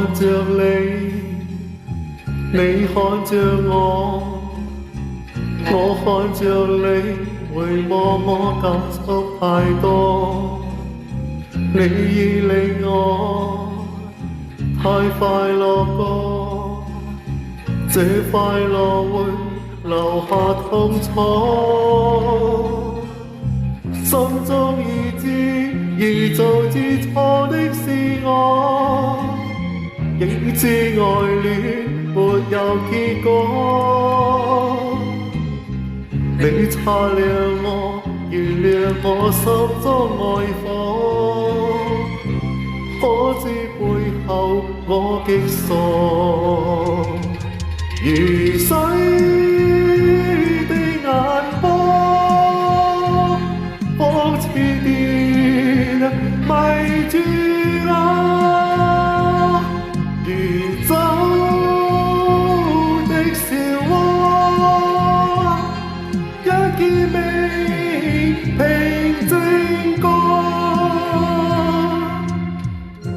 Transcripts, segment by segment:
看着你，你看着我看着你，回望我感觸太多，你已令我太快樂過，這快樂會留下痛楚，心中已知已做知錯的是我，應知愛戀沒有結果，你擦亮我，原諒我心中愛火，可知背後我極傻，如水的眼波，仿似電迷住我，如酒的笑窩，一見未平靜過，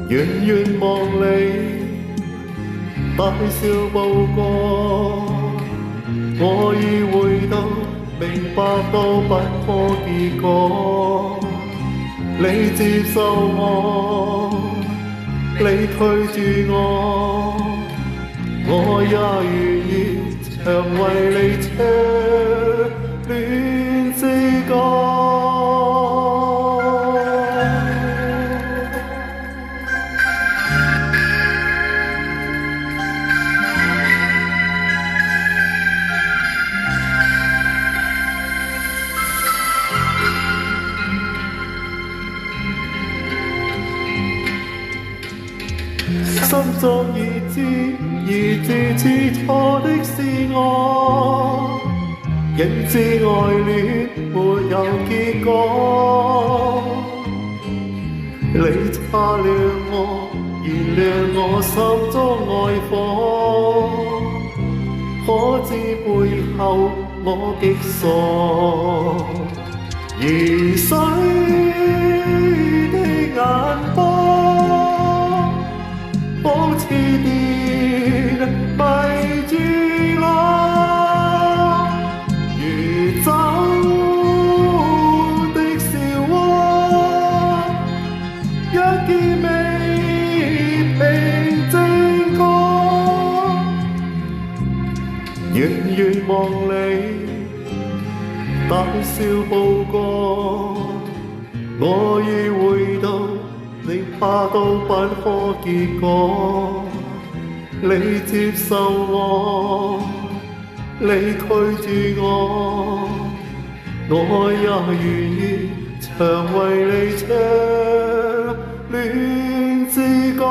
遠遠望你大笑步過，我已回到明白到不可結果，你接受我，你拒絕我也願意長為你唱戀之歌。心中已知知錯的是我，應知愛戀沒有結果，你擦亮我，原諒我心中愛火，可知背後我極傻，如水的眼波，仿似電迷住我，如酒的笑窩，一見未平靜過，遠遠望你大笑步過，我已回到你怕到不可結果，你接受我，你拒絕我也願意長為你唱戀之歌。